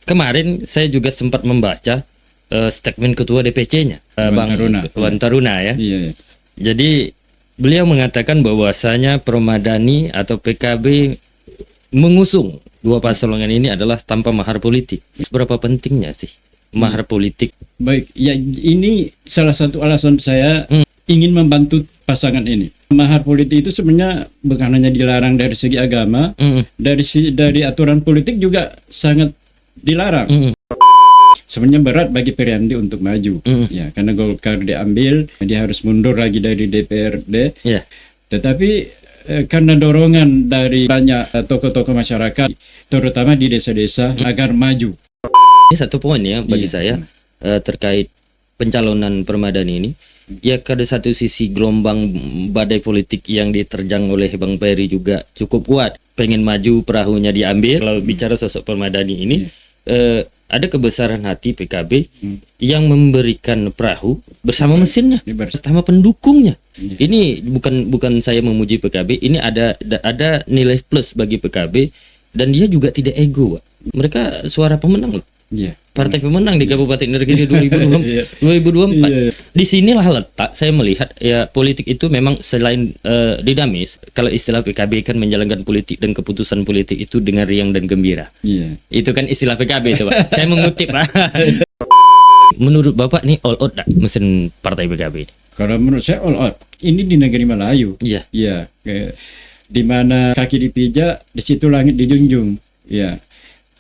kemarin saya juga sempat membaca statement ketua DPC-nya, Bang Wan Taruna ya. Iya. Jadi beliau mengatakan bahwasanya Permadani atau PKB mengusung dua paslon ini adalah tanpa mahar politik. Seberapa pentingnya sih mahar politik? Baik, ya ini salah satu alasan saya ingin membantu pasangan ini. Mahar politik itu sebenarnya bukan hanya dilarang dari segi agama, dari aturan politik juga sangat dilarang. Sebenarnya berat bagi Periandi untuk maju, ya karena Golkar diambil, dia harus mundur lagi dari DPRD. Yeah. Tetapi karena dorongan dari banyak tokoh-tokoh masyarakat, terutama di desa-desa, agar maju. Ini satu poin ya bagi saya terkait pencalonan Permadani ini. Ya pada satu sisi gelombang badai politik yang diterjang oleh Bang Peri juga cukup kuat, pengen maju perahunya diambil. Kalau bicara sosok Permadani ini, ada kebesaran hati PKB yang memberikan perahu bersama mesinnya, bersama pendukungnya. Ini bukan saya memuji PKB, ini ada nilai plus bagi PKB dan dia juga tidak ego, Pak. Mereka suara pemenang loh. Partai pemenang di Kabupaten Indragiri 2024. Di sinilah letak saya melihat ya politik itu memang selain dinamis. Kalau istilah PKB kan menjalankan politik dan keputusan politik itu dengan riang dan gembira. Itu kan istilah PKB itu, Pak. Saya mengutip, Pak. Menurut Bapak nih all out dah mesin partai PKB? Kalau menurut saya all out. Ini di negeri Melayu. Iya. Di mana kaki dipijak, di situ langit dijunjung. Iya.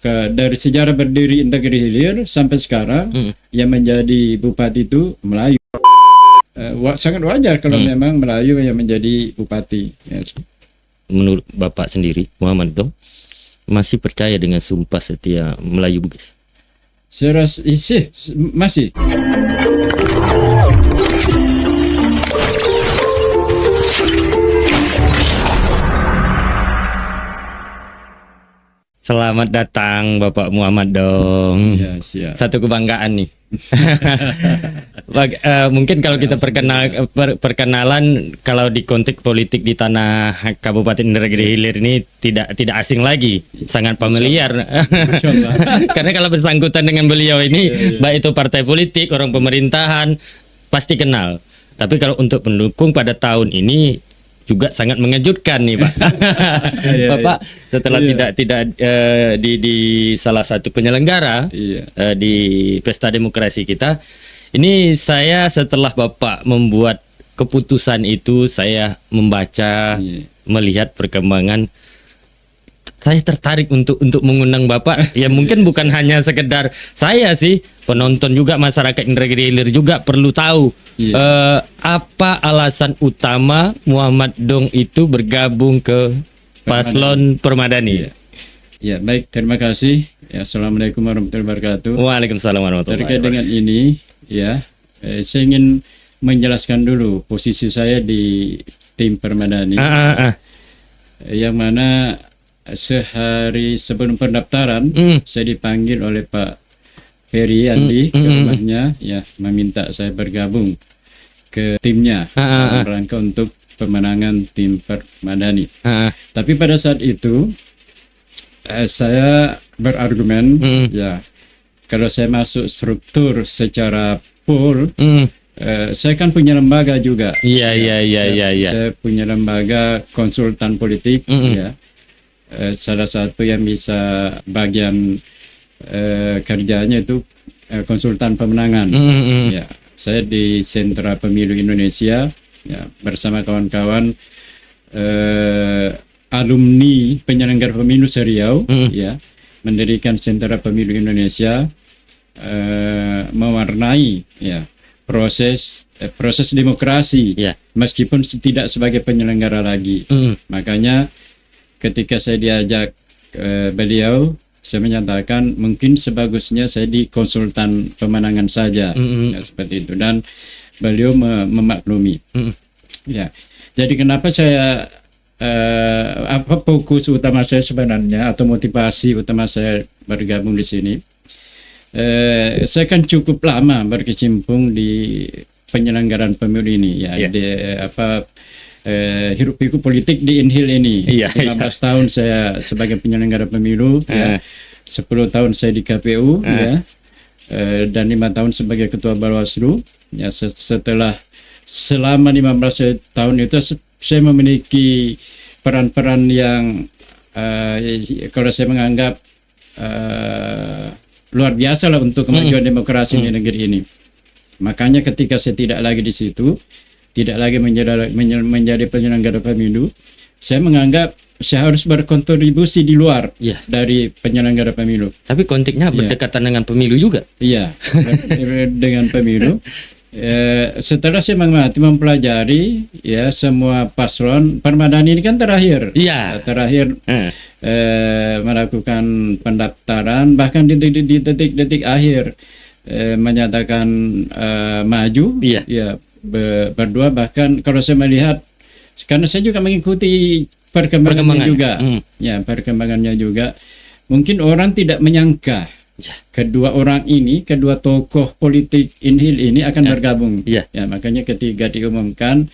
Dari sejarah berdiri Indragiri Hilir sampai sekarang yang menjadi bupati itu Melayu. Sangat wajar kalau memang Melayu yang menjadi bupati. Menurut Bapak sendiri, Muhammad Dong, masih percaya dengan sumpah setia Melayu Bugis? Saya rasa masih. Selamat datang Bapak Muhammad Dong. Ya, siap. Satu kebanggaan nih. Mungkin kalau kita perkenalan kalau di konteks politik di tanah Kabupaten Indragiri Hilir ini tidak asing lagi, sangat familiar. Karena kalau bersangkutan dengan beliau ini, baik itu partai politik, orang pemerintahan pasti kenal. Tapi kalau untuk pendukung pada tahun ini juga sangat mengejutkan nih, Pak. Bapak setelah tidak di salah satu penyelenggara di pesta demokrasi kita, ini saya setelah Bapak membuat keputusan itu, saya membaca, melihat perkembangan, saya tertarik untuk mengundang Bapak. Ya mungkin bukan hanya sekedar saya sih, penonton juga, masyarakat Indragiri Hilir juga perlu tahu apa alasan utama Muhammad Dong itu bergabung ke paslon Permadani. Ya, baik, terima kasih. Ya, Assalamualaikum warahmatullahi wabarakatuh. Waalaikumsalam warahmatullahi wabarakatuh. Terkait dengan ini, saya ingin menjelaskan dulu posisi saya di tim Permadani. Yang mana sehari sebelum pendaftaran saya dipanggil oleh Pak Ferry Andi ke rumahnya, meminta saya bergabung ke timnya dalam rangka untuk pemenangan tim Permadani. Tapi pada saat itu saya berargumen, kalau saya masuk struktur secara pool, saya kan punya lembaga juga. Saya punya lembaga konsultan politik, salah satu yang bisa bagian kerjanya itu konsultan pemenangan. Saya di Sentra Pemilu Indonesia bersama kawan-kawan alumni penyelenggara pemilu Seriau, mendirikan Sentra Pemilu Indonesia, mewarnai proses demokrasi, meskipun tidak sebagai penyelenggara lagi. Makanya ketika saya diajak beliau, saya menyatakan mungkin sebagusnya saya di konsultan pemenangan saja, seperti itu, dan beliau memaklumi. Jadi kenapa saya apa fokus utama saya sebenarnya atau motivasi utama saya bergabung di sini? Saya kan cukup lama berkecimpung di penyelenggaraan pemilu ini, hiruk pikuk politik di Inhil ini. 15 tahun saya sebagai penyelenggara pemilu, 10 tahun saya di KPU ya, dan 5 tahun sebagai ketua Bawaslu. Ya, setelah selama 15 tahun itu saya memiliki peran-peran yang kalau saya menganggap luar biasa lah untuk kemajuan demokrasi di negeri ini. Makanya ketika saya tidak lagi di situ, tidak lagi menjadi penyelenggara pemilu, saya menganggap saya harus berkontribusi di luar dari penyelenggara pemilu. Tapi konteksnya berdekatan dengan pemilu juga. Iya, dengan pemilu. Setelah saya mempelajari ya semua paslon, Permadani ini kan terakhir. Terakhir melakukan pendaftaran, bahkan di detik-detik akhir menyatakan maju. Ya, berdua. Bahkan kalau saya melihat, karena saya juga mengikuti perkembangannya juga, ya perkembangannya juga. Mungkin orang tidak menyangka kedua orang ini, kedua tokoh politik Inhil ini akan bergabung. Ya, makanya ketika diumumkan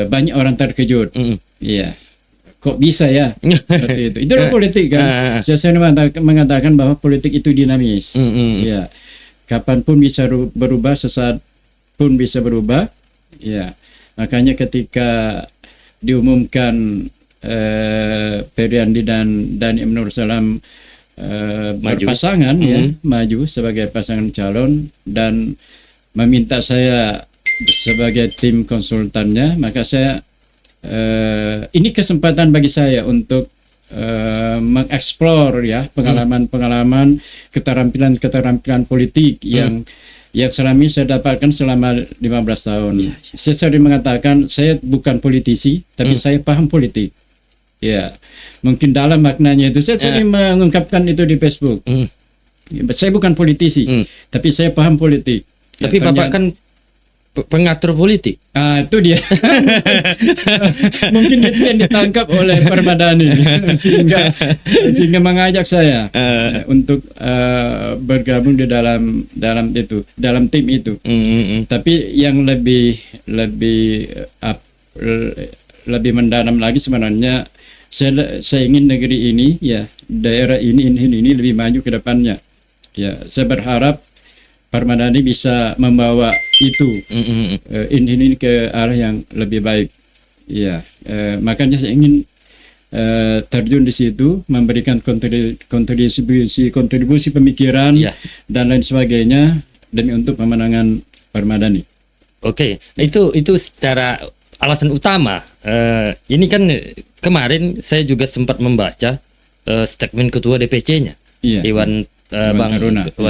banyak orang terkejut. Ya, kok bisa ya seperti itu? Itulah politik kan. Saya mengatakan bahwa politik itu dinamis. Ya, kapanpun bisa berubah, sesaat pun bisa berubah. Ya, makanya ketika diumumkan Feryandi dan Dhani Amrul Salam berpasangan, maju sebagai pasangan calon dan meminta saya sebagai tim konsultannya, maka saya ini kesempatan bagi saya untuk mengeksplor ya pengalaman-pengalaman, keterampilan politik yang selama ini saya dapatkan selama 15 tahun. Saya sering mengatakan saya bukan politisi, tapi saya paham politik. Ya, mungkin dalam maknanya itu saya sering mengungkapkan itu di Facebook. Saya bukan politisi, tapi saya paham politik. Tapi Bapak kan pengatur politik. Itu dia. Mungkin itu yang ditangkap oleh Permadani sehingga mengajak saya untuk bergabung di dalam tim itu. Tapi yang lebih mendalam lagi sebenarnya, saya ingin negeri ini, ya daerah ini lebih maju ke depannya. Ya, saya berharap Permadani bisa membawa itu ini ke arah yang lebih baik. Ya, makanya saya ingin terjun di situ, memberikan kontribusi pemikiran dan lain sebagainya demi untuk pemenangan Permadani. Oke, itu secara alasan utama. Ini kan kemarin saya juga sempat membaca statement ketua DPC-nya, Iwan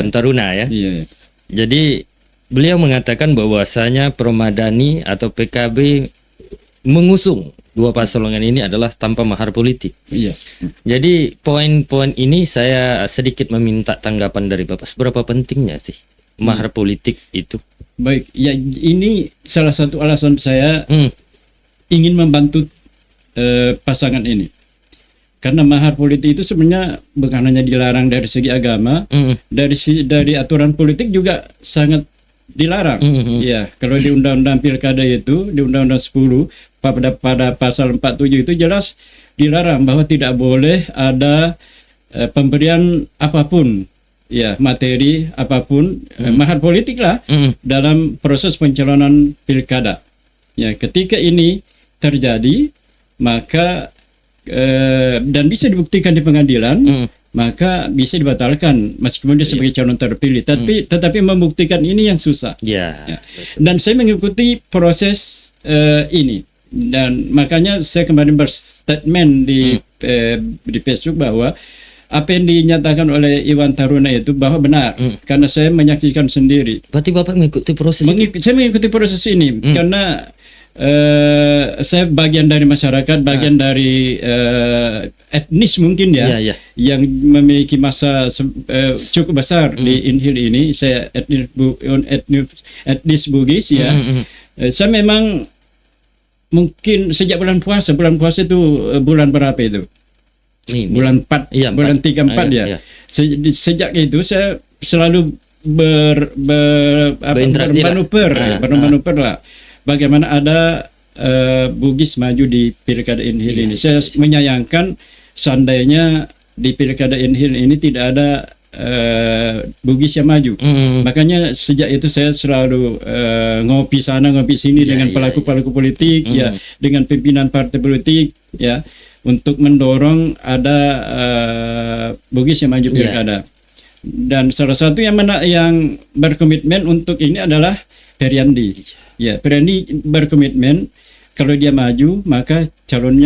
Taruna ya. Jadi beliau mengatakan bahwasanya Permadani atau PKB mengusung dua paslon ini adalah tanpa mahar politik. Jadi poin-poin ini saya sedikit meminta tanggapan dari Bapak. Seberapa pentingnya sih mahar politik itu? Baik, ya ini salah satu alasan saya ingin membantu pasangan ini. Karena mahar politik itu sebenarnya bukan hanya dilarang dari segi agama, dari aturan politik juga sangat dilarang. Ya, kalau di Undang-Undang Pilkada itu, di Undang-Undang 10 pada pasal 47 itu jelas dilarang bahwa tidak boleh ada pemberian apapun, ya materi apapun, mahar politik lah dalam proses pencalonan pilkada. Ya, ketika ini terjadi, maka dan bisa dibuktikan di pengadilan, maka bisa dibatalkan meskipun dia sebagai calon terpilih. Tetapi membuktikan ini yang susah. Ya. Dan saya mengikuti proses ini, dan makanya saya kemarin berstatement di Facebook bahwa apa yang dinyatakan oleh Iwan Taruna itu bahwa benar, karena saya menyaksikan sendiri. Berarti Bapak mengikuti proses Saya mengikuti proses ini karena saya bagian dari masyarakat, bagian dari etnis mungkin yang memiliki masa cukup besar di Inhil ini. Saya etnis Bugis ya. Saya memang mungkin sejak bulan puasa itu bulan berapa itu? Bulan 4, bulan 3-4 ya. Sejak itu saya selalu bermanuver lah. Bagaimana ada Bugis maju di Pilkada Inhil ini. Saya menyayangkan seandainya di pilkada Inhil ini tidak ada Bugis yang maju. Makanya sejak itu saya selalu ngopi sana ngopi sini dengan pelaku-pelaku politik, ya, dengan pimpinan partai politik, ya, untuk mendorong ada Bugis yang maju pilkada. Dan salah satu yang berkomitmen untuk ini adalah Periandi. Ya, Periandi berkomitmen kalau dia maju maka calon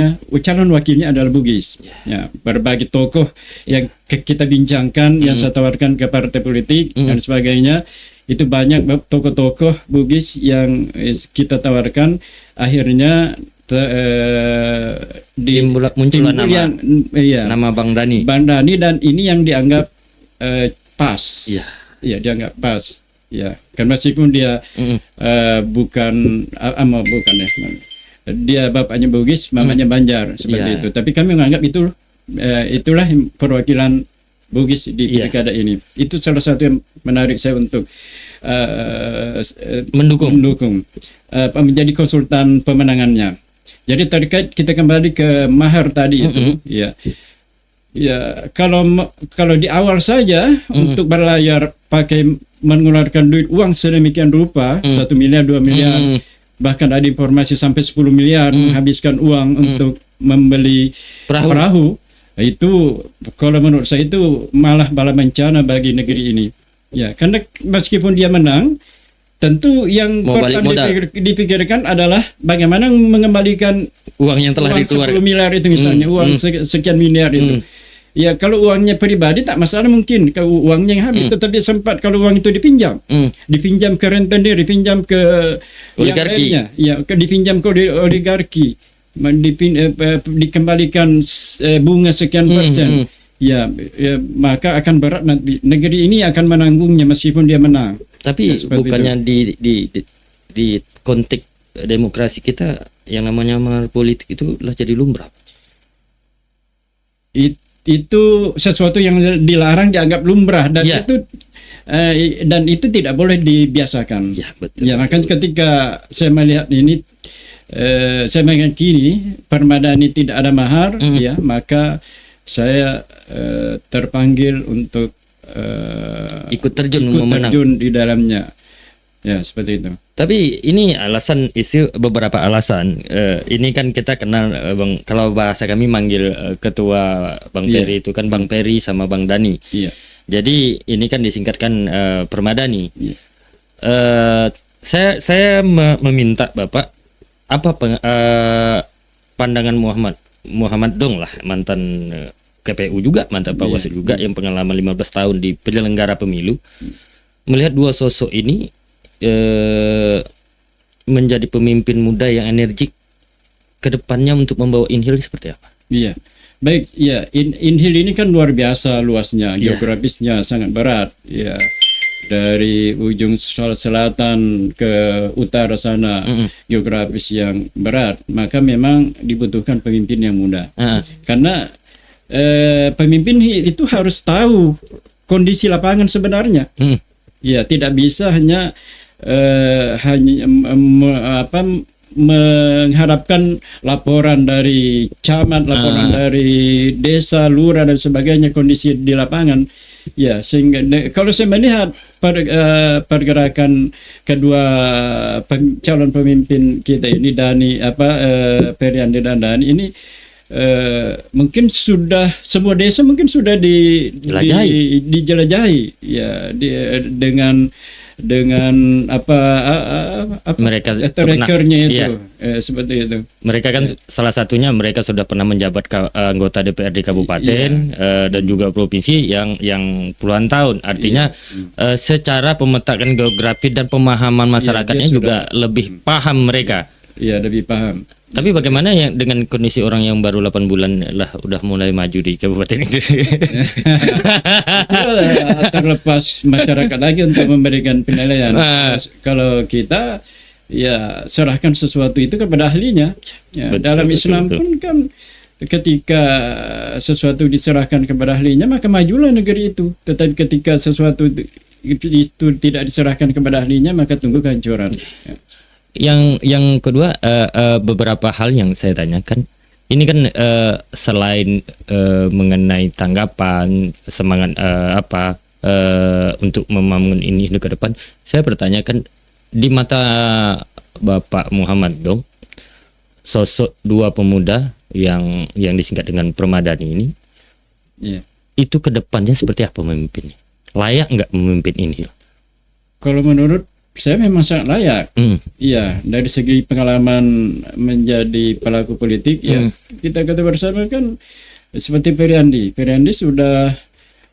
wakilnya adalah Bugis. Ya, berbagai tokoh yang kita bincangkan, yang saya tawarkan ke partai politik dan sebagainya, itu banyak tokoh-tokoh Bugis yang kita tawarkan. Akhirnya muncul nama Bang Dani. Bang Dani, dan ini yang dianggap pas. Ya, dianggap pas. Ya, kan meskipun dia bukan ya. Dia bapaknya Bugis, mamanya Banjar, seperti itu. Tapi kami menganggap itulah perwakilan Bugis di pilkada ini. Itu salah satu yang menarik saya untuk mendukung menjadi konsultan pemenangannya. Jadi terkait, kita kembali ke mahar tadi itu, ya. Ya, kalau di awal saja untuk berlayar pakai mengeluarkan uang sedemikian rupa, 1 miliar, 2 miliar, bahkan ada informasi sampai 10 miliar menghabiskan uang untuk membeli perahu. Itu kalau menurut saya itu malah bala bencana bagi negeri ini. Ya, karena meskipun dia menang, tentu yang pertama dipikirkan adalah bagaimana mengembalikan uang yang telah dikeluarkan, 10 miliar itu misalnya, uang sekian miliar itu. Ya, kalau uangnya pribadi tak masalah, mungkin kalau uangnya yang habis, tetapi sempat kalau uang itu dipinjam, dipinjam ke rentenir, dipinjam ke oligarki, dipinjam ke oligarki, dikembalikan bunga sekian persen, maka akan berat nanti. Negeri ini akan menanggungnya meskipun dia menang. Tapi bukannya di konteks demokrasi kita yang namanya mahar politik itu lah jadi lumrah. Itu sesuatu yang dilarang, dianggap lumrah, dan itu tidak boleh dibiasakan. Ya, betul. Ya, makanya ketika saya melihat ini, saya meyakini Permadani tidak ada mahar, ya, maka saya terpanggil untuk ikut terjun di dalamnya. Ya, seperti itu. Tapi ini beberapa alasan. Ini kan kita kenal, Bang, kalau bahasa kami manggil ketua Bang Peri itu kan Bang Peri sama Bang Dani. Jadi ini kan disingkatkan Permadani. Saya meminta Bapak apa pandangan Muhammad Dong lah, mantan KPU juga, mantan Bawaslu juga, yang pengalaman 15 tahun di penyelenggara pemilu, melihat dua sosok ini menjadi pemimpin muda yang energik ke depannya untuk membawa Inhil seperti apa? Iya. Baik, ya, Inhil ini kan luar biasa luasnya, geografisnya sangat berat, ya. Dari ujung selatan ke utara sana, geografis yang berat, maka memang dibutuhkan pemimpin yang muda. Karena pemimpin itu harus tahu kondisi lapangan sebenarnya. Ya, tidak bisa hanya mengharapkan laporan dari camat, laporan dari desa, lurah dan sebagainya, kondisi di lapangan. Ya, sehingga kalau saya melihat pergerakan kedua calon pemimpin kita ini, Periandi dan Dani ini, mungkin sudah semua desa mungkin sudah dijelajahi, ya, dengan mereka rekernya itu, seperti itu. Mereka kan salah satunya mereka sudah pernah menjabat anggota DPRD kabupaten dan juga provinsi yang puluhan tahun. Artinya secara pemetakan geografi dan pemahaman masyarakatnya juga lebih paham mereka. Iya, lebih paham. Tapi bagaimana dengan kondisi orang yang baru 8 bulan lah udah mulai maju di kabupaten itu? Terlepas masyarakat lagi untuk memberikan penilaian. Kalau kita, ya, serahkan sesuatu itu kepada ahlinya. Ya, dalam Islam pun kan ketika sesuatu diserahkan kepada ahlinya, maka majulah negeri itu. Tetapi ketika sesuatu itu tidak diserahkan kepada ahlinya, maka tunggu kehancuran. Ya. Yang kedua, beberapa hal yang saya tanyakan, Ini kan selain mengenai tanggapan semangat untuk membangun ini ke depan, saya bertanyakan di mata Bapak Muhammad dong, sosok dua pemuda yang disingkat dengan Permadani ini, itu ke depannya seperti apa memimpinnya? Layak nggak memimpin Inhil? Kalau menurut saya memang sangat layak. Iya, dari segi pengalaman menjadi pelaku politik, ya kita kata bersama kan seperti Periandi. Periandi sudah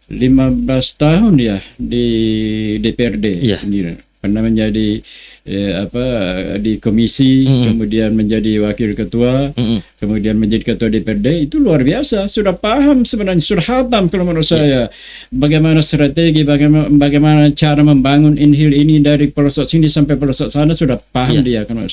15 tahun ya di DPRD. Pernah menjadi di komisi, kemudian menjadi wakil ketua, kemudian menjadi ketua DPRD. Itu luar biasa, sudah paham sebenarnya, sudah hatam kalau menurut saya bagaimana strategi, bagaimana cara membangun Inhil ini dari pelosok sini sampai pelosok sana, sudah paham dia kan.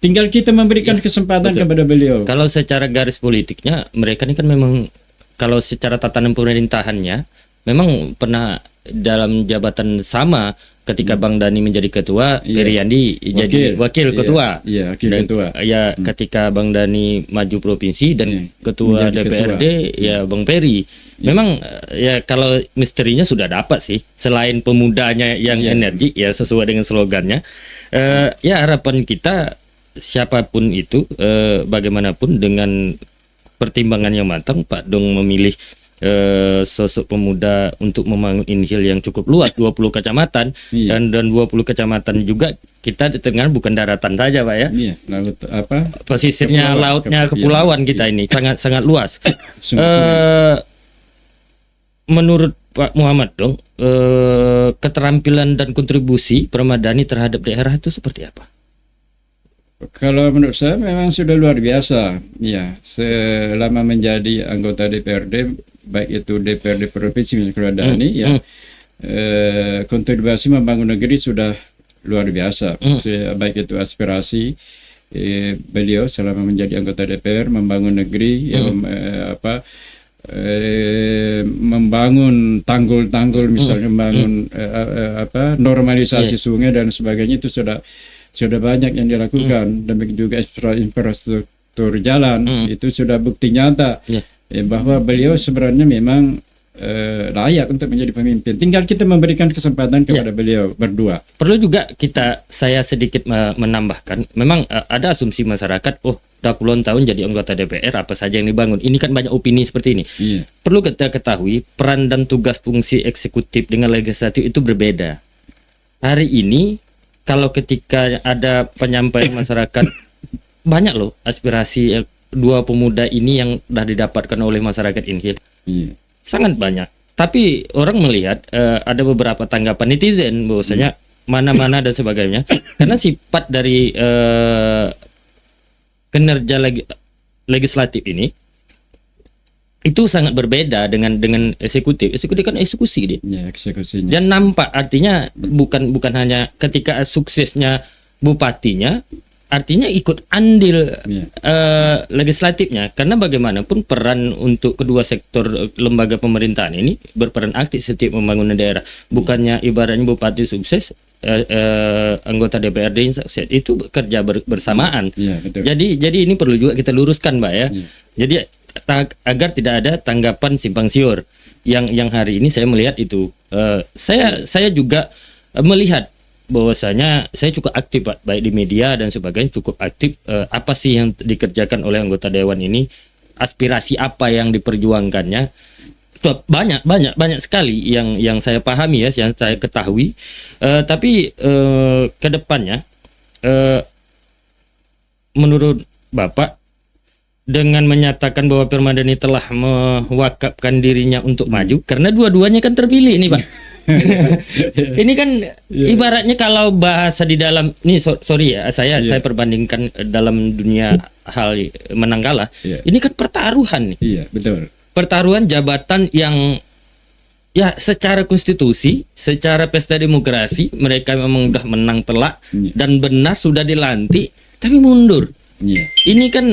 Tinggal kita memberikan kesempatan kepada beliau. Kalau secara garis politiknya mereka ini kan memang, kalau secara tatanan pemerintahannya memang pernah dalam jabatan sama. Ketika Bang Dani menjadi ketua, Periandi jadi wakil ketua. Ketua. Ketika Bang Dani maju provinsi dan ketua DPRD, Bang Peri. Memang kalau misterinya sudah dapat sih. Selain pemudanya yang energi, sesuai dengan slogannya. Harapan kita siapapun itu, bagaimanapun dengan pertimbangan yang matang, Pak Dong memilih sosok pemuda untuk membangun Inhil yang cukup luas, 20 kecamatan, dan 20 kecamatan juga kita di tengah, bukan daratan saja Pak ya. Laut pesisirnya, lautnya, kepulauan kita ini sangat luas. Menurut Pak Muhammad dong, keterampilan dan kontribusi Permadani terhadap daerah itu seperti apa? Kalau menurut saya memang sudah luar biasa, selama menjadi anggota DPRD, baik itu DPRD provinsi Permadani, kontribusi membangun negeri sudah luar biasa. Baik itu aspirasi beliau selama menjadi anggota DPR, membangun negeri, membangun tanggul-tanggul, misalnya membangun normalisasi sungai dan sebagainya, itu sudah banyak yang dilakukan. Dan juga infrastruktur jalan, itu sudah bukti nyata bahwa beliau sebenarnya memang layak untuk menjadi pemimpin. Tinggal kita memberikan kesempatan kepada beliau berdua. Perlu juga saya sedikit menambahkan, memang ada asumsi masyarakat, udah puluhan tahun jadi anggota DPR, apa saja yang dibangun. Ini kan banyak opini seperti ini. Perlu kita ketahui, peran dan tugas fungsi eksekutif dengan legislatif itu berbeda. Hari ini kalau ketika ada penyampaian masyarakat, banyak loh aspirasi dua pemuda ini yang sudah didapatkan oleh masyarakat Inhil. Sangat banyak. Tapi orang melihat ada beberapa tanggapan netizen bahwasanya mana-mana dan sebagainya. Karena sifat dari kinerja legislatif ini itu sangat berbeda dengan eksekutif. Eksekutif kan eksekusi dia. Eksekusinya. Dan nampak artinya bukan hanya ketika suksesnya bupatinya, artinya ikut andil legislatifnya, karena bagaimanapun peran untuk kedua sektor lembaga pemerintahan ini berperan aktif setiap membangun daerah. Bukannya ibaratnya bupati sukses, anggota DPRD sukses, itu bekerja bersamaan. Jadi ini perlu juga kita luruskan, Mbak ya. Jadi agar tidak ada tanggapan simpang siur yang hari ini saya melihat itu. Saya juga melihat bahwasanya saya cukup aktif Pak, baik di media dan sebagainya, cukup aktif. Apa sih yang dikerjakan oleh anggota dewan ini, aspirasi apa yang diperjuangkannya, banyak sekali yang saya pahami yang saya ketahui. Tapi ke depannya menurut Bapak, dengan menyatakan bahwa Permadani telah mewakafkan dirinya untuk maju, karena dua-duanya kan terpilih ini Pak. Ini kan ibaratnya kalau bahasa di dalam ini, saya perbandingkan dalam dunia hal menang kalah. Ini kan pertaruhan nih. Betul. Pertaruhan jabatan yang secara konstitusi, secara pesta demokrasi mereka memang udah menang telak dan benar sudah dilantik, tapi mundur. Ini kan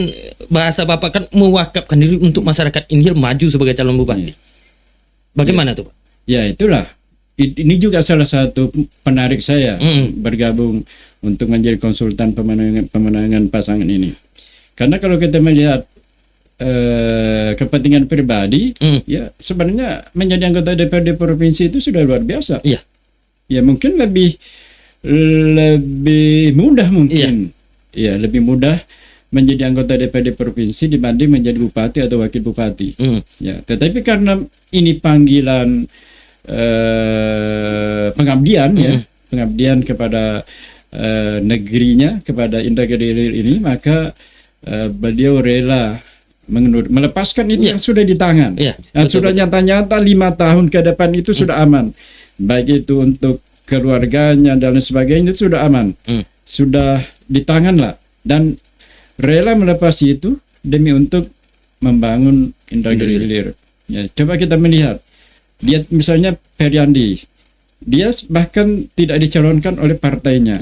bahasa Bapak kan mewakafkan diri untuk masyarakat Inhil maju sebagai calon bupati. Bagaimana tuh Pak? Ya itulah. Ini juga salah satu penarik saya bergabung untuk menjadi konsultan pemenangan pasangan ini. Karena kalau kita melihat kepentingan pribadi, ya sebenarnya menjadi anggota DPRD provinsi itu sudah luar biasa. Iya. Ya mungkin lebih mudah mungkin. Ya, lebih mudah menjadi anggota DPRD provinsi dibanding menjadi bupati atau wakil bupati. Ya, tetapi karena ini panggilan pengabdian, ya, pengabdian kepada negerinya, kepada Indah Gede Hilir ini, maka beliau rela melepaskan itu yang sudah di tangan. Dan sudah nyata-nyata 5 tahun ke depan itu sudah aman. Baik itu untuk keluarganya dan lain sebagainya itu sudah aman. Sudah di tangan lah. Dan rela melepas itu demi untuk membangun Indah Gede Hilir. Ya, coba kita melihat. Dia misalnya Feryandi. Dia bahkan tidak dicalonkan oleh partainya.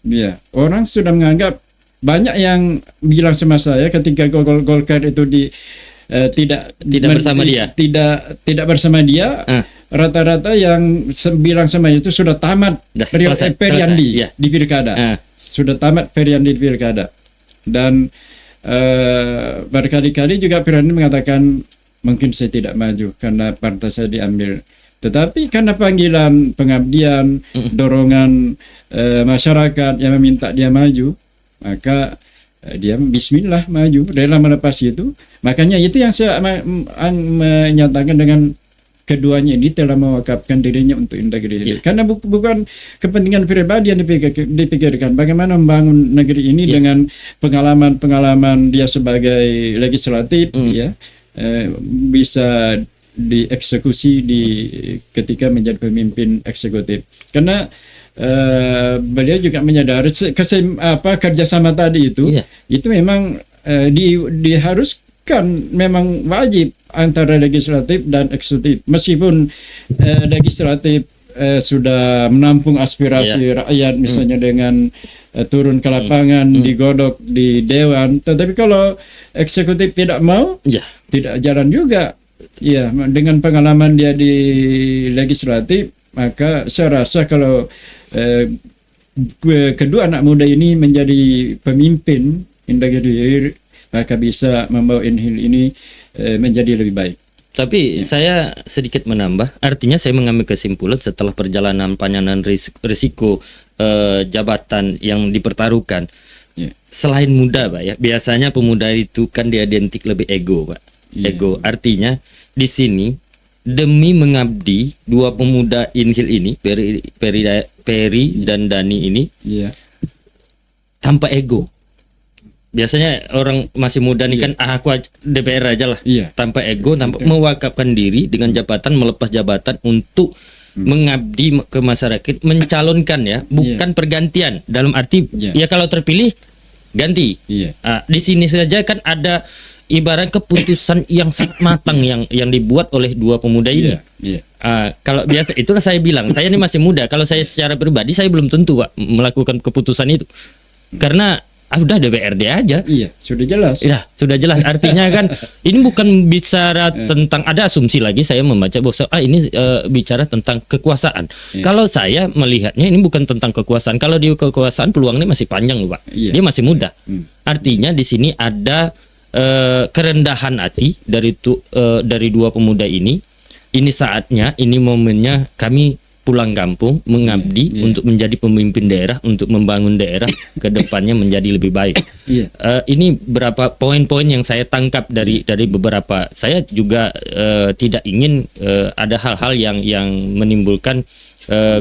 Ya, orang sudah menganggap, banyak yang bilang sama saya ketika Golkar itu tidak bersama dia. Tidak bersama dia. Rata-rata yang bilang sama itu sudah tamat Feryandi di pilkada. Sudah tamat Feryandi di pilkada. Dan berkali-kali juga Feryandi mengatakan mungkin saya tidak maju karena partai saya diambil. Tetapi karena panggilan pengabdian, dorongan masyarakat yang meminta dia maju, maka dia bismillah maju, rela melepas itu. Makanya itu yang saya menyatakan dengan keduanya ini telah mewakafkan dirinya untuk Indah Gede Hilir. Karena bukan kepentingan pribadi yang dipikirkan. Bagaimana membangun negeri ini dengan pengalaman-pengalaman dia sebagai legislatif, ya, bisa dieksekusi ketika menjadi pemimpin eksekutif. Karena beliau juga menyadari kerjasama tadi itu memang diharuskan, memang wajib antara legislatif dan eksekutif. Meskipun legislatif sudah menampung aspirasi rakyat misalnya dengan turun ke lapangan, digodok di dewan, tetapi kalau eksekutif tidak mau, tidak jalan juga. Ya, dengan pengalaman dia di legislatif, maka saya rasa kalau kedua anak muda ini menjadi pemimpin Indah Gede Hilir, maka bisa membawa Inhil ini menjadi lebih baik. Tapi saya sedikit menambah, artinya saya mengambil kesimpulan setelah perjalanan panjang risiko jabatan yang dipertaruhkan. Selain muda, Pak, ya, biasanya pemuda itu kan dia identik lebih ego, Pak. Ego, artinya di sini demi mengabdi dua pemuda Inhil ini, Peri dan Dani ini, tanpa ego. Biasanya orang masih muda nih kan, aku DPR aja lah, tanpa ego, tanpa mewakafkan diri dengan jabatan, melepas jabatan untuk mengabdi ke masyarakat, mencalonkan, ya, bukan pergantian. Dalam arti ya kalau terpilih ganti. Di sini saja kan ada ibarat keputusan yang sangat matang yang dibuat oleh dua pemuda ini. Kalau biasa, itulah saya bilang, saya ini masih muda. Kalau saya secara pribadi saya belum tentu, Pak, melakukan keputusan itu. Karena udah DPRD aja. Sudah jelas. Ya, sudah jelas. Artinya kan ini bukan bicara tentang, ada asumsi lagi saya membaca bahwa ini bicara tentang kekuasaan. Kalau saya melihatnya ini bukan tentang kekuasaan. Kalau di kekuasaan peluangnya masih panjang loh, Pak. Dia masih muda. Artinya di sini ada kerendahan hati dari dua pemuda ini. Ini saatnya, ini momennya kami pulang kampung mengabdi untuk menjadi pemimpin daerah, untuk membangun daerah ke depannya menjadi lebih baik. Ini berapa poin-poin yang saya tangkap dari beberapa. Saya juga tidak ingin ada hal-hal yang menimbulkan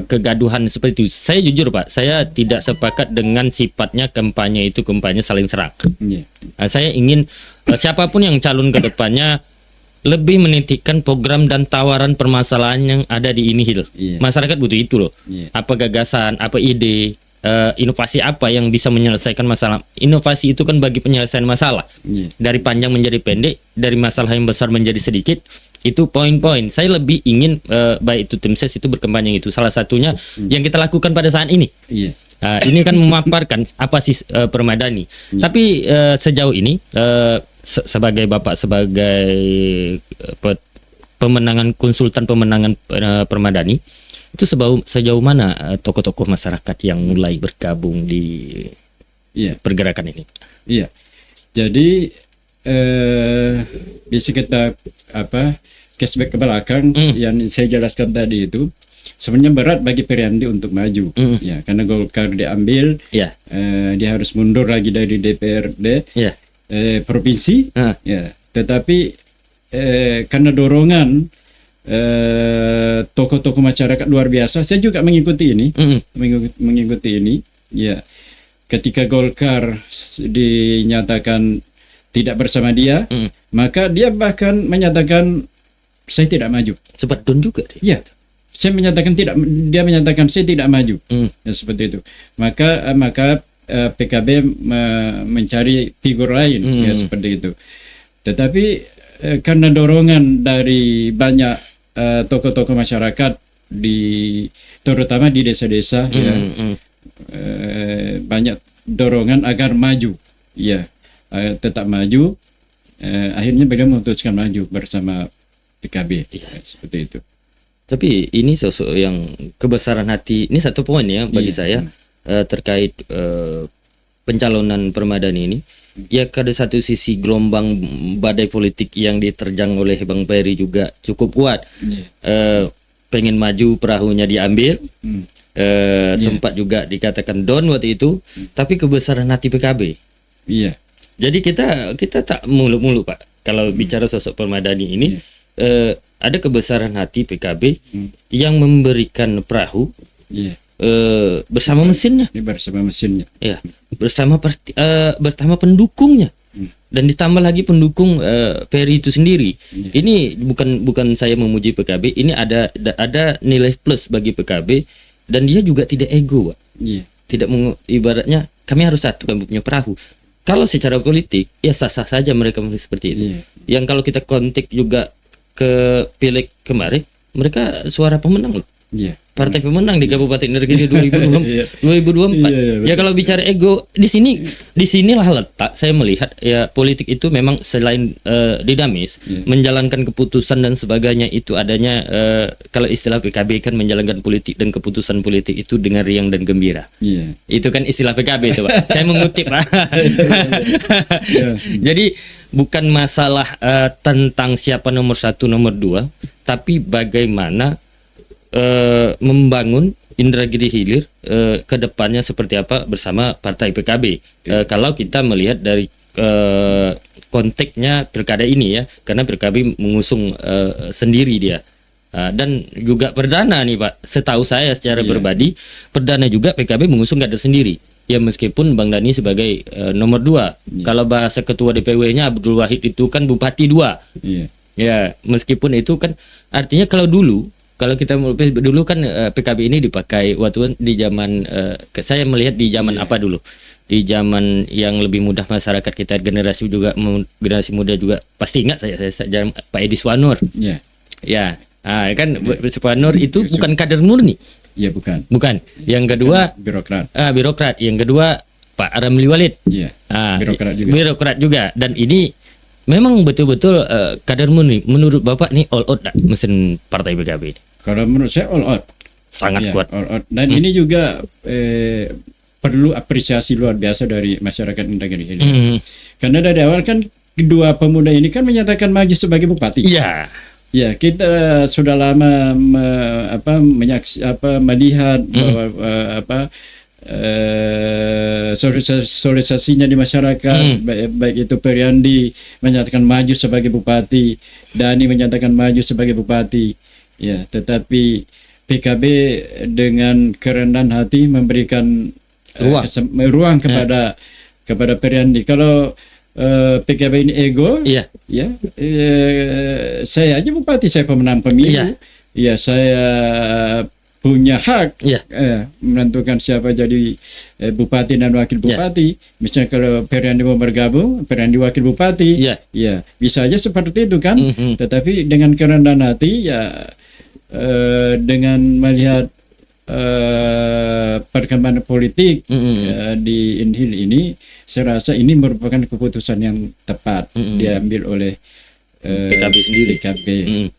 kegaduhan seperti itu. Saya jujur, Pak, saya tidak sepakat dengan sifatnya kampanye itu kampanye saling serang. Saya ingin siapapun yang calon ke depannya lebih menitikkan program dan tawaran permasalahan yang ada di Inhil. Masyarakat butuh itu loh. Apa gagasan, apa ide, inovasi apa yang bisa menyelesaikan masalah. Inovasi itu kan bagi penyelesaian masalah. Dari panjang menjadi pendek, dari masalah yang besar menjadi sedikit. Itu poin-poin. Saya lebih ingin baik itu tim ses itu berkembang yang itu. Salah satunya yang kita lakukan pada saat ini. Ini kan memaparkan apa sih Permadani. Tapi sejauh ini sebagai Bapak sebagai konsultan pemenangan Permadani, itu sejauh mana tokoh-tokoh masyarakat yang mulai bergabung di pergerakan ini? Jadi bisa kita cashback ke belakang yang saya jelaskan tadi itu sebenarnya berat bagi Periandi untuk maju, ya, karena Golkar diambil, dia harus mundur lagi dari DPRD provinsi, ya, tetapi karena dorongan tokoh-tokoh masyarakat luar biasa, saya juga mengikuti ini, mengikuti ini, ya, ketika Golkar dinyatakan tidak bersama dia, maka dia bahkan menyatakan saya tidak maju. Sempat down juga dia. Ya, dia menyatakan saya tidak maju. Ya, seperti itu. Maka PKB mencari figur lain, ya, seperti itu. Tetapi karena dorongan dari banyak tokoh-tokoh masyarakat terutama di desa-desa, ya, banyak dorongan agar maju, ya, tetap maju. Akhirnya beliau memutuskan maju bersama PKB, seperti itu. Tapi ini sosok yang kebesaran hati. Ini satu poin ya bagi saya terkait pencalonan Permadani ini. Ya, pada satu sisi gelombang badai politik yang diterjang oleh Bang Peri juga cukup kuat. Pengen maju, perahunya diambil. Sempat juga dikatakan down waktu itu. Tapi kebesaran hati PKB. Iya. Jadi kita tak mulu-mulu, Pak. Kalau bicara sosok Permadani ini, ada kebesaran hati PKB yang memberikan perahu bersama mesinnya. Bersama mesinnya. Ya, bersama pendukungnya. Dan ditambah lagi pendukung Peri itu sendiri. Ini bukan saya memuji PKB, ini ada nilai plus bagi PKB, dan dia juga tidak ego, Pak. Tidak ibaratnya kami harus satu, kami punya perahu. Kalau secara politik, ya sah-sah saja mereka seperti itu. Yang kalau kita kontak juga ke pileg kemarin, mereka suara pemenang loh. Partai pemenang di Kabupaten Indragiri 2024. Ya, kalau bicara ego, di sinilah letak saya melihat ya politik itu memang selain dinamis, menjalankan keputusan dan sebagainya itu adanya, kalau istilah PKB kan menjalankan politik dan keputusan politik itu dengan riang dan gembira. Itu kan istilah PKB itu, Pak. Saya mengutip, Pak. Jadi bukan masalah tentang siapa nomor 1, nomor 2, tapi bagaimana membangun Indragiri Hilir ke depannya seperti apa bersama partai PKB. Kalau kita melihat dari konteksnya pilkada ini ya, karena PKB mengusung sendiri dia. Dan juga perdana nih, Pak, setahu saya secara pribadi, perdana juga PKB mengusung kader sendiri. Ya, meskipun Bang Dani sebagai nomor 2. Kalau bahasa ketua DPW-nya Abdul Wahid itu kan Bupati 2. Ya, meskipun itu kan artinya kalau kita dulu kan PKB ini dipakai waktu di zaman saya melihat di zaman apa dulu? Di zaman yang lebih mudah masyarakat kita, generasi muda juga pasti ingat saya Pak Edi Swanur. Ya. Kan Swanur itu bukan kader murni. Iya, bukan. Yang kedua birokrat. Birokrat. Yang kedua Pak Ramli Walid. Birokrat juga. Dan ini memang betul-betul kader murni. Menurut Bapak nih all out dah mesin partai PKB? Kalau menurut saya all out. Sangat kuat. All out. Dan ini juga perlu apresiasi luar biasa dari masyarakat Indragiri ini. Karena dari awal kan kedua pemuda ini kan menyatakan maju sebagai bupati. Ya, kita sudah lama melihat bahwa sosialisasinya di masyarakat, baik itu Periandi menyatakan maju sebagai bupati, Dani menyatakan maju sebagai bupati, ya, tetapi PKB dengan kerendahan hati memberikan ruang kepada Periandi. Kalau PKB ini ego, saya aja bupati, saya pemenang pemilu, ya saya punya hak menentukan siapa jadi bupati dan wakil bupati. Misalnya kalau Periandi mau bergabung, Periandi wakil bupati, ya bisa aja seperti itu kan. Tetapi dengan kerendahan hati, ya dengan melihat perkembangan politik di Inhil ini, saya rasa ini merupakan keputusan yang tepat diambil oleh PKB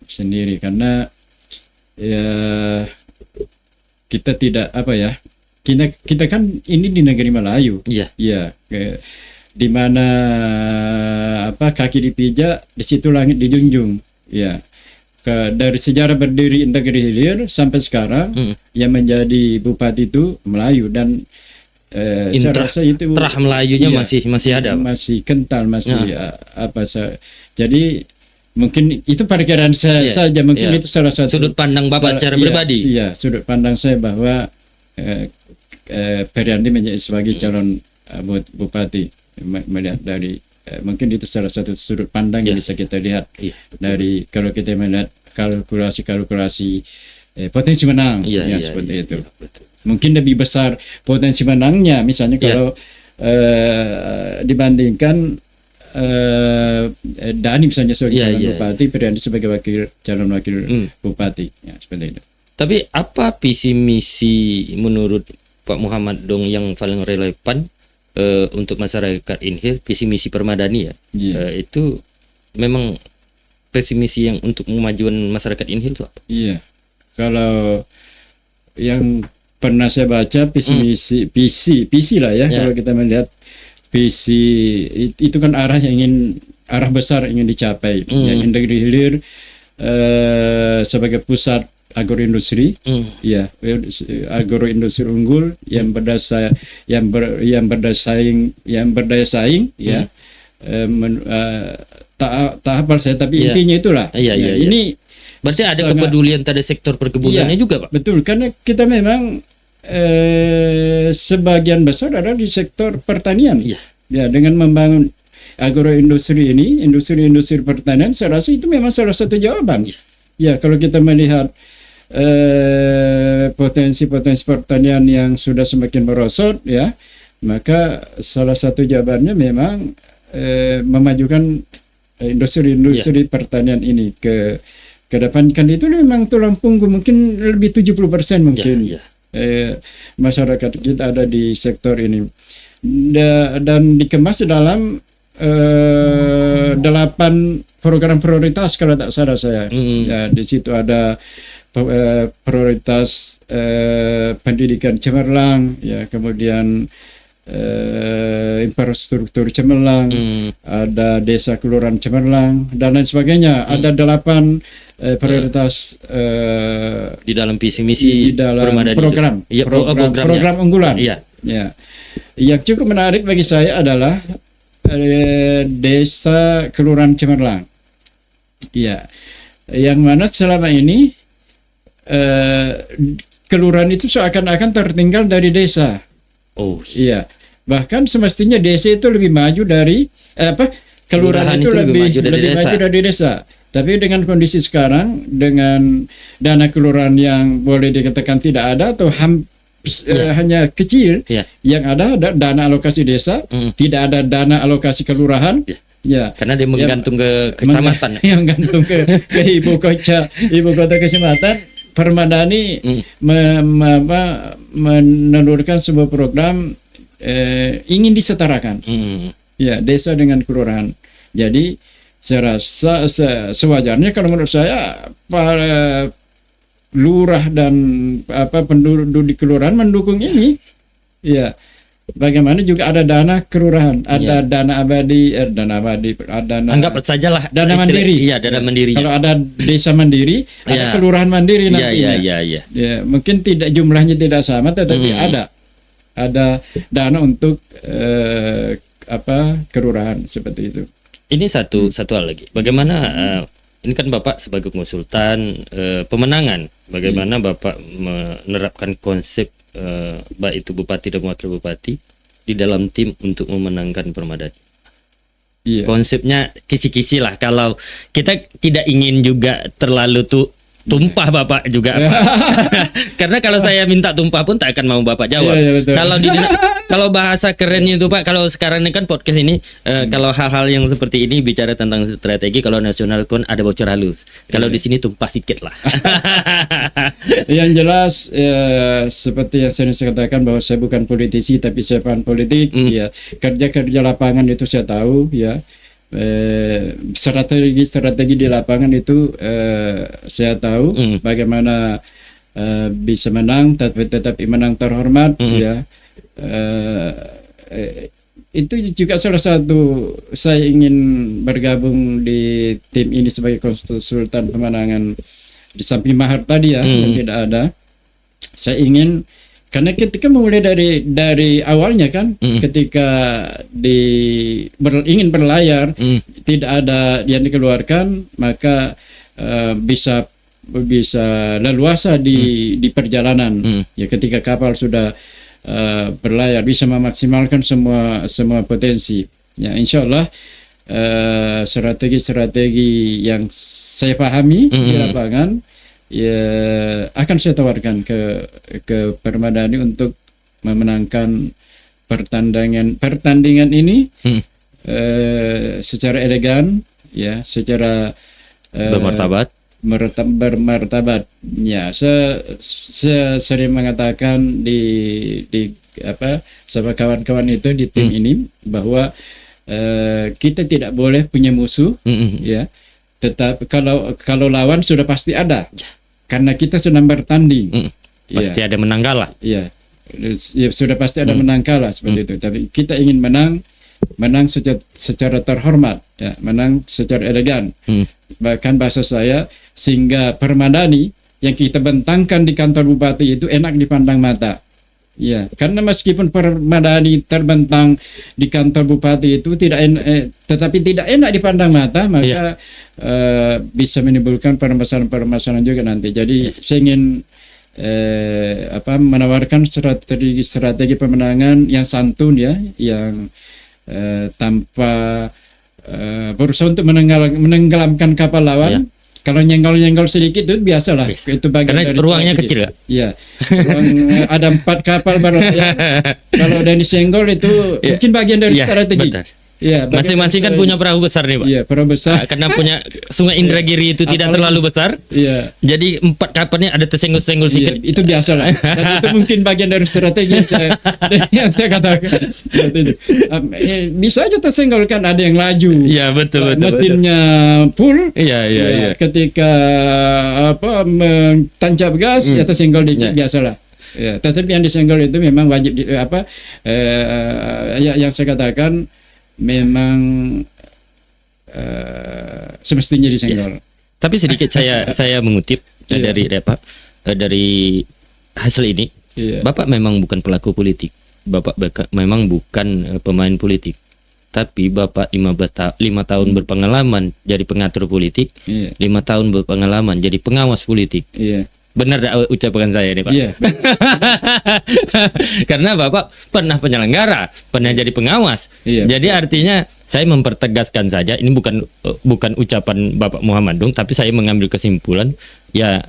sendiri karena ya kita tidak kita kan ini di negeri Melayu, di mana kaki dipijak, di situ langit dijunjung. Ya, dari sejarah berdiri Negeri Hilir sampai sekarang yang menjadi bupati itu Melayu, dan saya rasa itu terah Melayunya masih ada, masih kental, masih jadi mungkin itu perkiraan saya saja, mungkin itu salah satu sudut pandang Bapak secara pribadi. Iya, sudut pandang saya bahwa Periandi menjadi sebagai calon bupati, melihat dari mungkin itu salah satu sudut pandang yang bisa kita lihat dari kalau kita melihat kalkulasi potensi menang seperti itu. Mungkin lebih besar potensi menangnya misalnya kalau dibandingkan Dhani misalnya sebagai calon bupati, Periandi sebagai calon wakil bupati, seperti itu. Tapi apa visi misi menurut Pak Muhammad Dong yang paling relevan untuk masyarakat Inhil, visi misi Permadani itu memang visi misi yang untuk memajukan masyarakat Inhil itu apa? Iya, kalau yang pernah saya baca visi lah ya. Kalau kita melihat visi itu kan arah besar ingin dicapai. Yang Negeri Hilir sebagai pusat agroindustri, agroindustri unggul yang berdaya saing, tak hafal saya, tapi intinya itulah. Ini berarti ada kepedulian pada sektor perkebunannya juga, Pak. Betul, karena kita memang sebagian besar ada di sektor pertanian. Ya, dengan membangun agroindustri ini, industri pertanian, saya rasa itu memang salah satu jawaban. Ya, kalau kita melihat potensi-potensi pertanian yang sudah semakin merosot, ya, maka salah satu jawabannya memang memajukan industri pertanian ini ke depan. Kan itu memang tulang punggung, mungkin lebih 70% mungkin masyarakat kita ada di sektor ini, dan dikemas dalam 8 program prioritas kalau tak salah saya. Ya, di situ ada prioritas pendidikan cemerlang, ya, kemudian infrastruktur cemerlang, ada desa kelurahan cemerlang dan lain sebagainya. Ada 8 prioritas di dalam visi misi di dalam program unggulan. Ya. Yang cukup menarik bagi saya adalah desa kelurahan cemerlang. Ya, yang mana selama ini kelurahan itu seakan-akan tertinggal dari desa. Iya. Bahkan semestinya desa itu lebih maju dari kelurahan itu lebih maju dari desa. Tapi dengan kondisi sekarang, dengan dana kelurahan yang boleh dikatakan tidak ada atau hanya kecil, yang ada dana alokasi desa, tidak ada dana alokasi kelurahan. Ya, karena dia menggantung ke kecamatan. Yang menggantung ke ibu kota kecamatan. Permadani menelurkan sebuah program ingin disetarakan, ya, desa dengan kelurahan. Jadi saya rasa sewajarnya kalau menurut saya para lurah dan penduduk di kelurahan mendukung ini, ya. Bagaimana juga ada dana kelurahan, ada dana abadi, anggap sajalah dana mandiri. Iya, dana mandiri. Kalau ada desa mandiri, ada kelurahan mandiri nantinya. Ya, mungkin tidak jumlahnya tidak sama, tetapi ada dana untuk kelurahan seperti itu. Ini satu hal lagi. Bagaimana ini kan Bapak sebagai konsultan pemenangan, bagaimana Bapak menerapkan konsep baik itu bupati dan wakil bupati di dalam tim untuk memenangkan Permadani. Konsepnya kisi-kisi lah. Kalau kita tidak ingin juga terlalu tumpah Bapak juga karena kalau saya minta tumpah pun tak akan mau Bapak jawab. Kalau bahasa kerennya itu Pak, kalau sekarang ini kan podcast ini kalau hal-hal yang seperti ini bicara tentang strategi, kalau nasional kan ada bocor halus. Kalau di sini tumpah sedikit lah. Yang jelas seperti yang saya katakan bahwa saya bukan politisi tapi saya paham politik. Ya, kerja lapangan itu saya tahu, ya. Strategi di lapangan itu saya tahu bagaimana bisa menang tapi menang terhormat, ya. itu juga salah satu saya ingin bergabung di tim ini sebagai konsultan pemenangan di samping mahar tadi ya yang tidak ada. Saya ingin karena ketika mulai dari awalnya kan ketika ingin berlayar tidak ada yang dikeluarkan maka bisa leluasa di perjalanan ya ketika kapal sudah berlayar bisa memaksimalkan semua potensi ya insyaallah strategi-strategi yang saya pahami di lapangan ya akan saya tawarkan ke Permadani untuk memenangkan pertandingan ini secara elegan ya secara bermartabat ya saya sering mengatakan di sama kawan-kawan itu di tim ini bahwa kita tidak boleh punya musuh ya tetap kalau lawan sudah pasti ada karena kita sedang bertanding pasti ada menang kalah ya sudah pasti ada menang kalah seperti itu tapi kita ingin menang secara terhormat ya menang secara elegan bahkan bahasa saya sehingga Permadani yang kita bentangkan di kantor bupati itu enak dipandang mata ya karena meskipun Permadani terbentang di kantor bupati itu tetapi tidak enak dipandang mata maka bisa menimbulkan permasalahan juga nanti jadi saya ingin menawarkan strategi pemenangan yang santun ya yang tanpa berusaha untuk menenggelamkan kapal lawan. Kalau nyenggol sedikit itu biasalah. Itu bagian karena dari ruangnya kecil ya. Iya. Ada 4 kapal baru ya. Kalau udah disenggol itu mungkin bagian dari strategi. Betul. Ya, masing-masing kan punya perahu besar nih Pak. Iya, perahu besar. Karena punya Sungai Indragiri itu tidak terlalu besar. Iya. Jadi 4 kapalnya ada tersenggol-senggol sedikit. Itu biasa lah. Dan itu mungkin bagian dari strategi yang saya katakan. Bisa aja tersenggol kan ada yang laju. Iya, betul. Mesinnya full. Iya. Ketika tancap gas ya tersenggol dikit biasalah. Ya, tetapi yang disenggol itu memang wajib yang saya katakan memang semestinya disenggol. Tapi sedikit saya mengutip dari hasil ini. Bapak memang bukan pelaku politik. Bapak memang bukan pemain politik. Tapi Bapak 5 tahun berpengalaman jadi pengatur politik, 5 tahun berpengalaman jadi pengawas politik. Benar ucapan saya ini Pak. Karena Bapak pernah penyelenggara, pernah jadi pengawas. Jadi artinya saya mempertegaskan saja ini bukan ucapan Bapak Muhammad Dung, tapi saya mengambil kesimpulan ya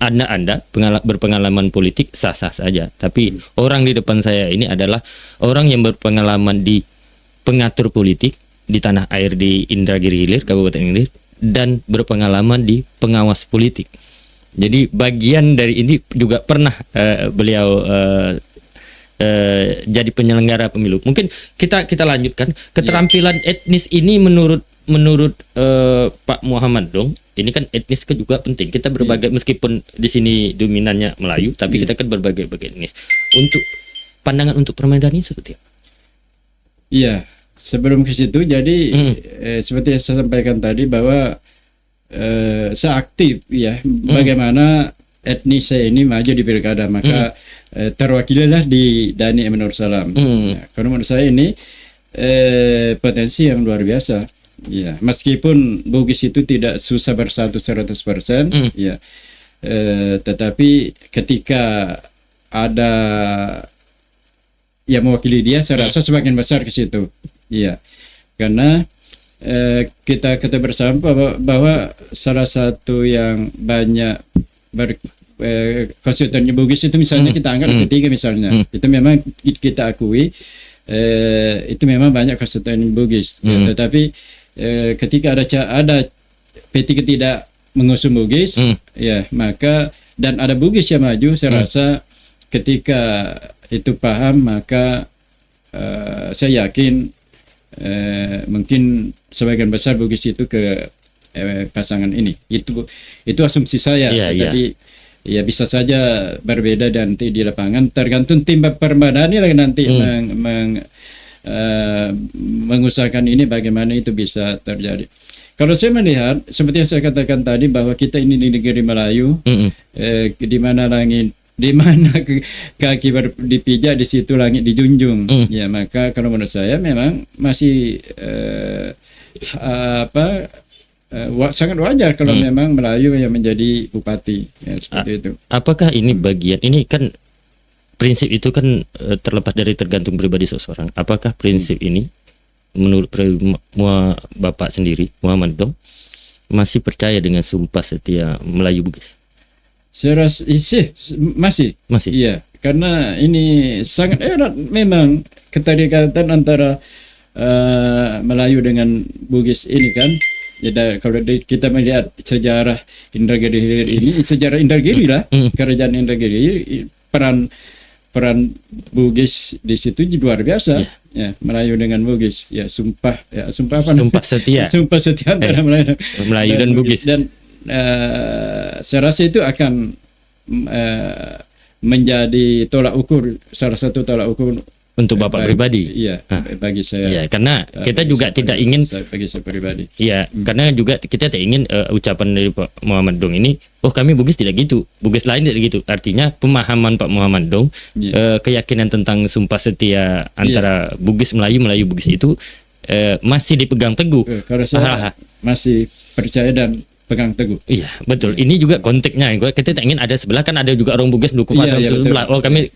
Anda berpengalaman politik sah-sah saja. Tapi orang di depan saya ini adalah orang yang berpengalaman di pengatur politik di tanah air di Indragiri Hilir, Kabupaten Hilir, dan berpengalaman di pengawas politik. Jadi bagian dari ini juga pernah beliau jadi penyelenggara pemilu. Mungkin kita lanjutkan keterampilan etnis ini menurut Pak Muhammad Dung. Ini kan etnis kan juga penting. Kita berbagai meskipun di sini dominannya Melayu, tapi kita kan berbagai etnis. Untuk pandangan untuk Permadani seperti apa? Iya, sebelum ke situ jadi seperti yang saya sampaikan tadi bahwa saya aktif ya bagaimana etnis saya ini maju di pilkada maka terwakililah di Dhani Nur Salam. Karena menurut saya ini potensi yang luar biasa ya meskipun Bugis itu tidak susah bersatu 100% ya tetapi ketika ada yang mewakili dia saya rasa sebagian besar ke situ ya karena kita bersama bahwa salah satu yang banyak konstituennya Bugis itu misalnya kita anggap ketiga misalnya itu memang kita akui itu memang banyak konstituen Bugis tetapi ketika ada P3 tidak mengusung Bugis ya maka dan ada Bugis yang maju saya rasa ketika itu paham maka saya yakin mungkin sebagian besar Bugis itu ke pasangan ini. Itu asumsi saya. Jadi ya bisa saja berbeda dan nanti di lapangan tergantung tim Permadani lagi nanti mengusahakan ini bagaimana itu bisa terjadi. Kalau saya melihat seperti yang saya katakan tadi bahwa kita ini di negeri Melayu, di mana langit, di mana kaki dipijak, di situ langit dijunjung. Ya, maka kalau menurut saya memang masih sangat wajar kalau memang Melayu yang menjadi bupati, ya, seperti itu. Apakah ini bagian, ini kan prinsip itu kan terlepas dari tergantung pribadi seseorang. Apakah prinsip ini menurut Bapak sendiri, Muhammad Dong, masih percaya dengan sumpah setia Melayu Bugis? Saya rasa masih. Iya, karena ini sangat erat memang keterikatan antara Melayu dengan Bugis ini kan. Jadi kalau kita melihat sejarah Indragiri Hilir ini, sejarah Indragiri lah, kerajaan Indragiri, peran Bugis di situ luar biasa. Ya, Melayu dengan Bugis, ya sumpah apa? Sumpah setia. Sumpah setia antara Melayu dan Bugis. Dan saya rasa itu akan menjadi salah satu tolak ukur untuk Bapak pribadi. Iya, bagi saya. Iya, karena kita juga tidak ingin bagi saya pribadi. Iya, karena juga kita tidak ingin ucapan dari Pak Muhammad Dong ini, kami Bugis tidak gitu, Bugis lain tidak gitu. Artinya pemahaman Pak Muhammad Dong, keyakinan tentang sumpah setia antara Bugis Melayu, Melayu Bugis itu masih dipegang teguh. Kalau saya masih percaya dan pegang teguh. Iya, betul. Ini juga konteksnya. Kita tak ingin ada sebelah, kan ada juga orang Bugis dukung pasal sebelah.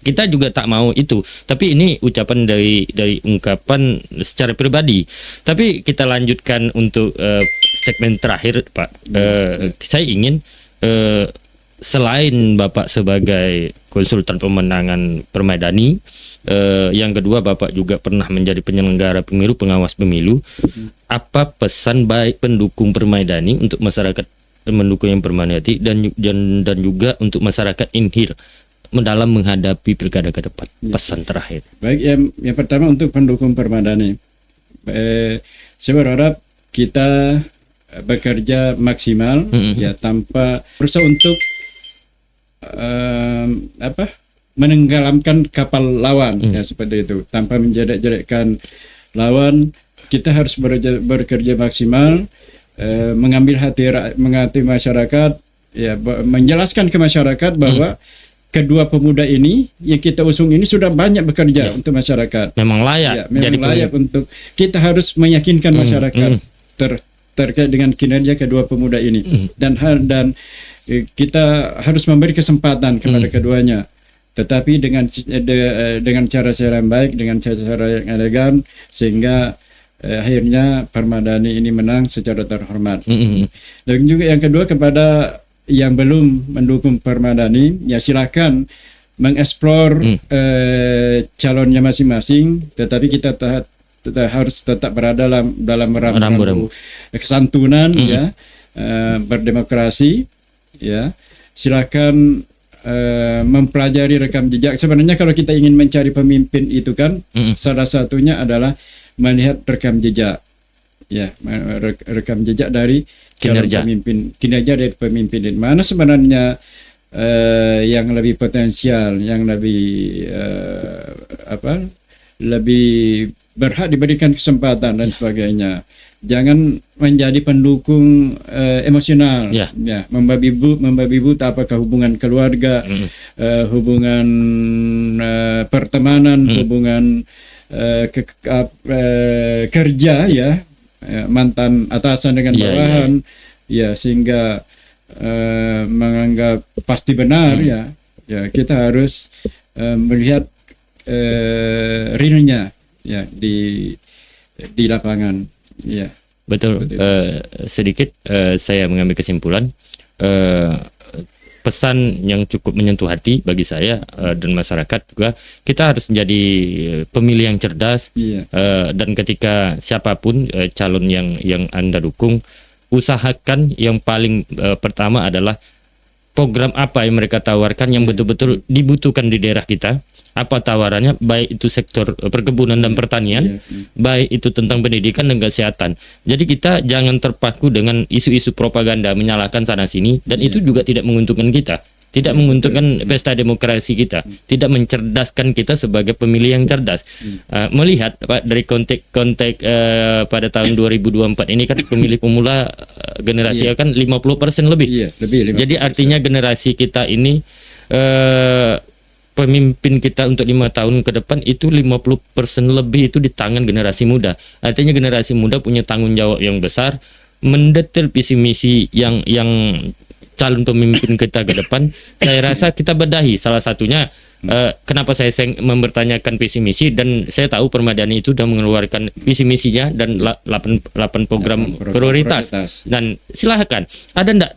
Kita juga tak mau itu. Tapi ini ucapan dari ungkapan secara pribadi. Tapi kita lanjutkan untuk statement terakhir, Pak. Saya ingin selain Bapak sebagai konsultan pemenangan Permaidani, yang kedua Bapak juga pernah menjadi penyelenggara pemilu, pengawas pemilu. Apa pesan baik pendukung Permaidani untuk masyarakat mendukung yang Permaidani dan juga untuk masyarakat Inhil dalam menghadapi pilkada ke depan? Pesan terakhir. Baik, yang pertama untuk pendukung Permaidani, saya berharap kita bekerja maksimal, ya, tanpa berusaha untuk menenggelamkan kapal lawan, ya, seperti itu, tanpa menjelek-jelekkan lawan. Kita harus bekerja maksimal, mengambil hati masyarakat, ya, menjelaskan ke masyarakat bahwa kedua pemuda ini yang kita usung ini sudah banyak bekerja untuk masyarakat. Memang layak. Ya, memang layak untuk kita harus meyakinkan masyarakat terkait dengan kinerja kedua pemuda ini, dan kita harus memberi kesempatan kepada keduanya. Tetapi dengan cara-cara yang baik, dengan cara-cara yang elegan, sehingga akhirnya Permadani ini menang secara terhormat. Dan juga yang kedua, kepada yang belum mendukung Permadani, ya silakan mengeksplor calonnya masing-masing, tetapi kita harus tetap berada dalam rambu kesantunan, ya, berdemokrasi, ya. Silakan mempelajari rekam jejak. Sebenarnya kalau kita ingin mencari pemimpin itu kan salah satunya adalah melihat rekam jejak, ya, rekam jejak dari kinerja dari pemimpin. Mana sebenarnya yang lebih potensial, yang lebih lebih berhak diberikan kesempatan dan sebagainya. Jangan menjadi pendukung emosional, ya, membabi buta, apakah hubungan keluarga, hubungan pertemanan, hubungan kerja, ya, mantan atasan dengan bawahan, ya, sehingga menganggap pasti benar, ya kita harus melihat realnya, ya, di lapangan. Ya, betul. Sedikit saya mengambil kesimpulan, pesan yang cukup menyentuh hati bagi saya dan masyarakat juga. Kita harus menjadi pemilih yang cerdas, dan ketika siapapun calon yang Anda dukung, usahakan yang paling pertama adalah program apa yang mereka tawarkan yang betul-betul dibutuhkan di daerah kita. Apa tawarannya, baik itu sektor perkebunan dan pertanian, baik itu tentang pendidikan dan kesehatan. Jadi kita jangan terpaku dengan isu-isu propaganda menyalahkan sana sini, dan itu juga tidak menguntungkan kita. tidak menguntungkan pesta demokrasi kita, tidak mencerdaskan kita sebagai pemilih yang cerdas. Melihat Pak dari konteks pada tahun 2024 ini kan pemilih pemula generasi kan 50% lebih. Iya, lebih 50%. Jadi artinya generasi kita ini pemimpin kita untuk 5 tahun ke depan itu 50% lebih itu di tangan generasi muda. Artinya generasi muda punya tanggung jawab yang besar mendetail visi misi yang calon pemimpin kita ke depan. Saya rasa kita bedahi salah satunya. Kenapa saya mempertanyakan visi misi, dan saya tahu Permadani itu sudah mengeluarkan visi misinya dan 8 program prioritas. Dan silahkan ada enggak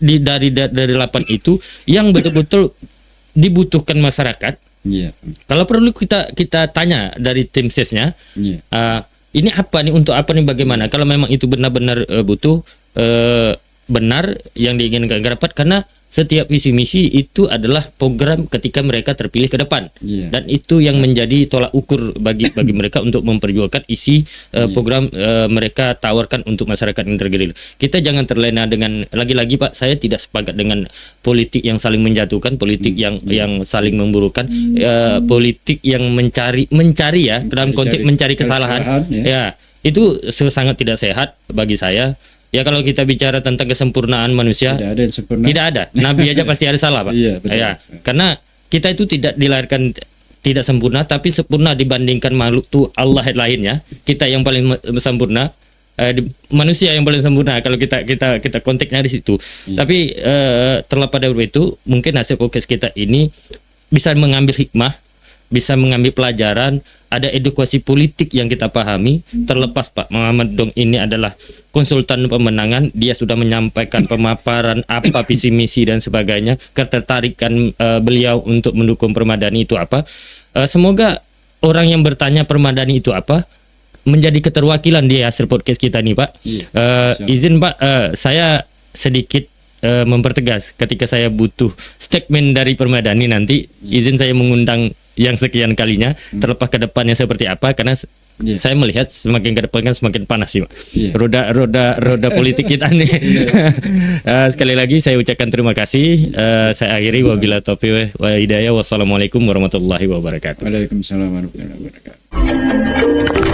dari 8 itu yang betul-betul dibutuhkan masyarakat? Kalau perlu kita tanya dari tim sesnya, ini apa nih, untuk apa nih, bagaimana? Kalau memang itu benar-benar butuh, benar yang diinginkan ke depan, karena setiap visi misi itu adalah program ketika mereka terpilih ke depan, dan itu yang menjadi tolak ukur bagi mereka untuk memperjuangkan isi program mereka tawarkan untuk masyarakat Indragiri. Kita jangan terlena dengan, lagi-lagi Pak, saya tidak sepakat dengan politik yang saling menjatuhkan, politik yang saling memburukan, politik yang mencari ya, dalam konteks mencari kesalahan, ya itu sangat tidak sehat bagi saya. Ya kalau kita bicara tentang kesempurnaan manusia, tidak ada yang sempurna. Tidak ada. Nabi aja pasti ada salah, Pak. Iya, betul. Ya, karena kita itu tidak dilahirkan tidak sempurna, tapi sempurna dibandingkan makhluk tuh Allah lainnya. Kita yang paling sempurna, manusia yang paling sempurna kalau kita konteksnya di situ. Tapi terlepas dari itu, mungkin hasil podcast kita ini bisa mengambil hikmah, bisa mengambil pelajaran, ada edukasi politik yang kita pahami. Terlepas Pak Muhammad Dong ini adalah konsultan pemenangan, dia sudah menyampaikan pemaparan apa visi misi dan sebagainya, ketertarikan beliau untuk mendukung Permadani itu apa. Semoga orang yang bertanya Permadani itu apa menjadi keterwakilan di hasil podcast kita nih Pak. Izin Pak, saya sedikit mempertegas ketika saya butuh statement dari Permadani nanti, izin saya mengundang yang sekian kalinya, terlepas ke depannya seperti apa, karena saya melihat semakin ke depan kan semakin panas sih Pak. Roda politik kita nih. Sekali lagi saya ucapkan terima kasih. Saya akhiri, wabillahi taufiq wa hidayah. Wassalamualaikum warahmatullahi wabarakatuh. Waalaikumsalam warahmatullahi wabarakatuh.